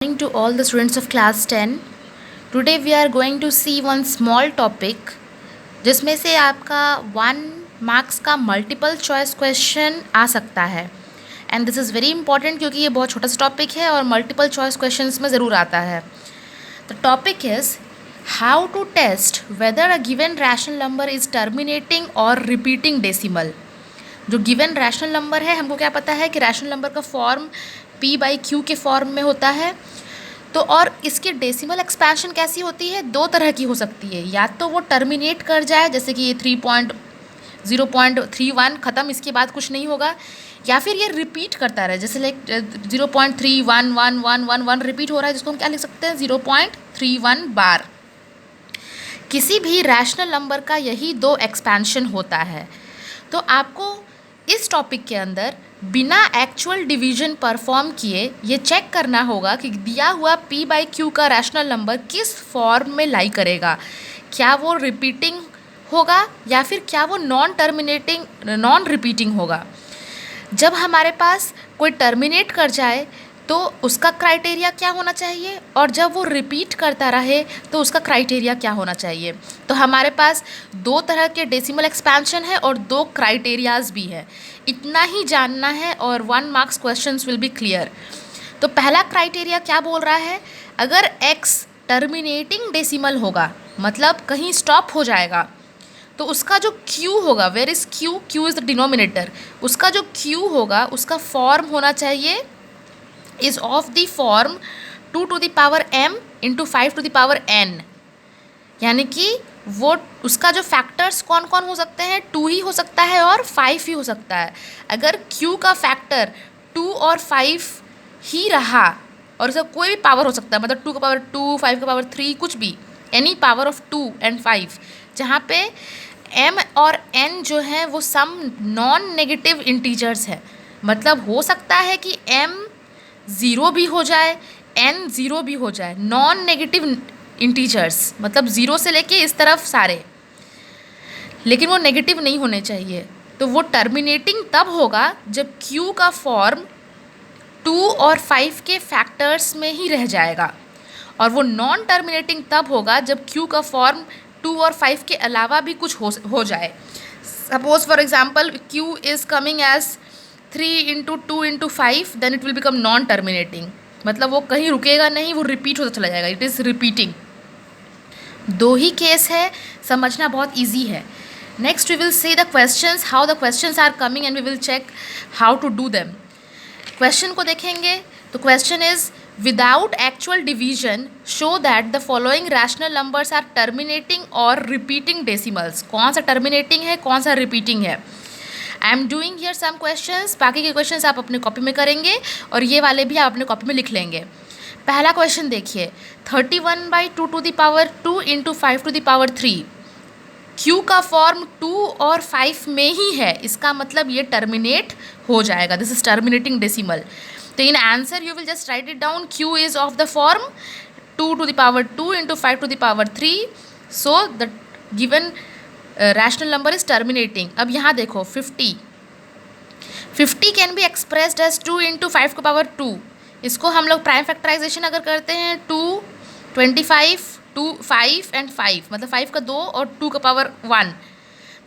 morning to all the students of class 10. Today we are going to see one small topic जिसमें से आपका 1 marks का multiple choice question आ सकता है. And this is very important क्योंकि ये बहुत छोटा सा टॉपिक है और मल्टीपल चॉइस क्वेश्चंस में ज़रूर आता है. The topic is how to test whether a given rational number is terminating और रिपीटिंग डेसिमल. जो गिवन रैशनल नंबर है, हमको क्या पता है कि रैशनल नंबर का फॉर्म p/q के फॉर्म में होता है. तो और इसकी डेसिमल एक्सपेंशन कैसी होती है? 2 तरह की हो सकती है. या तो वो टर्मिनेट कर जाए, जैसे कि ये 3.0.31 ख़त्म, इसके बाद कुछ नहीं होगा. या फिर ये रिपीट करता रहे, जैसे लाइक 0.31111 रिपीट हो रहा है, जिसको हम क्या लिख सकते हैं? 0.31 बार. किसी भी रैशनल नंबर का यही 2 एक्सपेंशन होता है. तो आपको इस टॉपिक के अंदर बिना एक्चुअल डिवीजन परफॉर्म किए ये चेक करना होगा कि दिया हुआ p/q का रैशनल नंबर किस फॉर्म में लाई करेगा. क्या वो रिपीटिंग होगा या फिर क्या वो नॉन रिपीटिंग होगा. जब हमारे पास कोई टर्मिनेट कर जाए तो उसका क्राइटेरिया क्या होना चाहिए, और जब वो रिपीट करता रहे तो उसका क्राइटेरिया क्या होना चाहिए. तो हमारे पास 2 तरह के डेसिमल एक्सपेंशन है और 2 क्राइटेरियाज भी है. इतना ही जानना है और 1 marks questions will be clear. तो पहला क्राइटेरिया क्या बोल रहा है? अगर x टर्मिनेटिंग डेसिमल होगा, मतलब कहीं स्टॉप हो जाएगा, तो उसका जो q होगा, where is q is the denominator, उसका जो q होगा उसका फॉर्म होना चाहिए is of the form 2 to the power m into 5 to the power n. यानी कि वो उसका जो फैक्टर्स कौन कौन हो सकते हैं? 2 ही हो सकता है और 5 ही हो सकता है. अगर q का फैक्टर 2 और 5 ही रहा, और उसका कोई भी पावर हो सकता है, मतलब 2 का पावर 2, 5 का पावर 3, कुछ भी, एनी पावर ऑफ 2 एंड 5, जहाँ पे m और n जो है वो सम नॉन नेगेटिव इंटीजर्स है. मतलब हो सकता है कि m 0 भी हो जाए, n 0 भी हो जाए. नॉन नेगेटिव इंटीजर्स मतलब 0 से लेके इस तरफ सारे, लेकिन वो नेगेटिव नहीं होने चाहिए. तो वो टर्मिनेटिंग तब होगा जब q का फॉर्म 2 और 5 के फैक्टर्स में ही रह जाएगा, और वो नॉन टर्मिनेटिंग तब होगा जब q का फॉर्म 2 और 5 के अलावा भी कुछ हो जाए. Suppose for example q is coming as 3 into 2 into 5, then it will become non terminating. मतलब वो कहीं रुकेगा नहीं, वो रिपीट होता चला जाएगा. It is repeating. 2 ही केस है, समझना बहुत ईजी है. Next we will see the questions, how the questions are coming and we will check how to do them. Question को देखेंगे तो question is without actual division show that the following rational numbers are terminating और repeating decimals. कौन सा terminating है, कौन सा repeating है. I am doing here some questions. बाकी के क्वेश्चंस आप अपने कॉपी में करेंगे और ये वाले भी आप अपने कॉपी में लिख लेंगे. पहला क्वेश्चन देखिए, 31/2 to the power 2 into 5 to the power 3. q का फॉर्म 2 और 5 में ही है, इसका मतलब ये टर्मिनेट हो जाएगा. This is terminating decimal. तो in answer you will just write it down. q is of the form 2 to the power 2 into 5 to the power 3. So the given rational number is terminating. अब यहाँ देखो 50 can be expressed as 2 into 5 का power 2. इसको हम लोग prime factorisation अगर करते हैं 2, 25, 2, 5 एंड 5, मतलब 5 का 2 और 2 का पावर 1.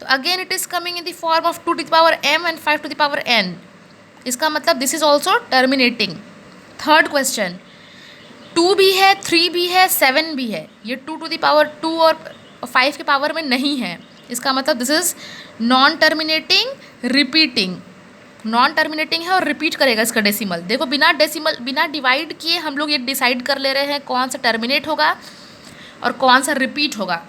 तो again it is coming in the form of 2 to the power m and 5 to the power n. इसका मतलब this is also terminating. Third question, 2 भी है, 3 भी है, 7 भी है. ये 2 to the power 2 और 5 के पावर में नहीं है. इसका मतलब this is non terminating repeating. Non terminating है और रिपीट करेगा इसका डेसिमल. देखो बिना डिवाइड किए हम लोग ये डिसाइड कर ले रहे हैं कौन सा टर्मिनेट होगा और कौन सा रिपीट होगा.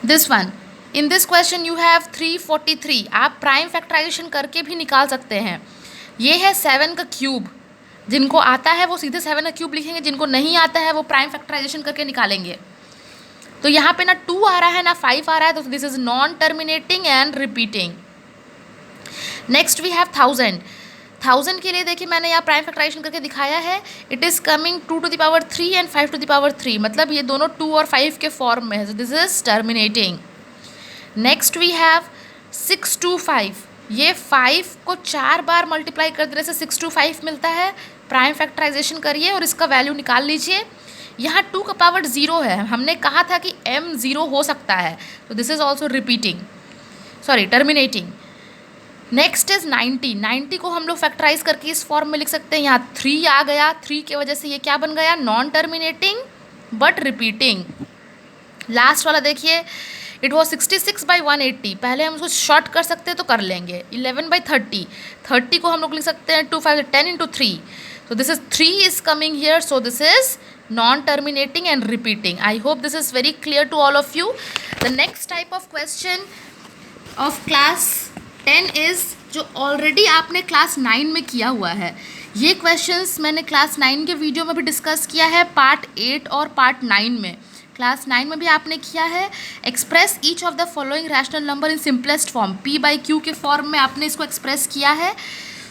This one, in this question you have 343. आप प्राइम फैक्टराइजेशन करके भी निकाल सकते हैं. ये है 7 का क्यूब. जिनको आता है वो सीधे 7 का क्यूब लिखेंगे, जिनको नहीं आता है वो प्राइम फैक्टराइजेशन करके निकालेंगे. तो यहाँ पे ना 2 आ रहा है ना 5 आ रहा है, तो this is non terminating and repeating. Next we have 1000 के लिए देखिए मैंने यहाँ प्राइम फैक्टराइजेशन करके दिखाया है. It is coming 2 to the power 3 and 5 to the power 3, मतलब ये दोनों 2 और 5 के फॉर्म में है. so this is terminating. Next we have 625. ये 5 को 4 बार मल्टीप्लाई कर देने से 625 मिलता है. प्राइम फैक्टराइजेशन करिए और इसका वैल्यू निकाल लीजिए। यहाँ 2 का पावर 0 है, हमने कहा था कि m 0 हो सकता है, तो this is also terminating. Next is 90 को हम लोग फैक्टराइज करके इस फॉर्म में लिख सकते हैं। यहाँ 3 आ गया, 3 की वजह से ये क्या बन गया, non terminating but repeating. Last वाला देखिए, इट वॉज 66/180, पहले हम उसको शॉर्ट कर सकते हैं तो कर लेंगे। 11/30, 30 को हम लोग लिख सकते हैं 2 5 10 × 3, so this is 3 is coming here, so this is non-terminating and repeating. I hope this is very clear to all of you. The next type of question of class 10 is जो ऑलरेडी आपने class 9 में किया हुआ है। ये questions मैंने class 9 के video में भी डिस्कस किया है, पार्ट 8 और पार्ट 9 में। क्लास 9 में भी आपने किया है। Express each of the following rational number in simplest form, P/Q के फॉर्म में आपने इसको एक्सप्रेस किया है।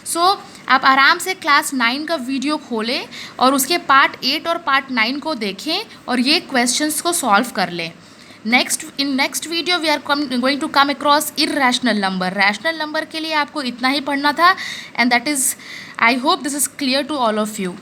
सो आप आराम से क्लास 9 का वीडियो खोलें और उसके पार्ट 8 और पार्ट 9 को देखें और ये क्वेश्चंस को सॉल्व कर लें। In next video we are going to come across irrational number. Rational number के लिए आपको इतना ही पढ़ना था, and that is, I hope this is clear to all of you.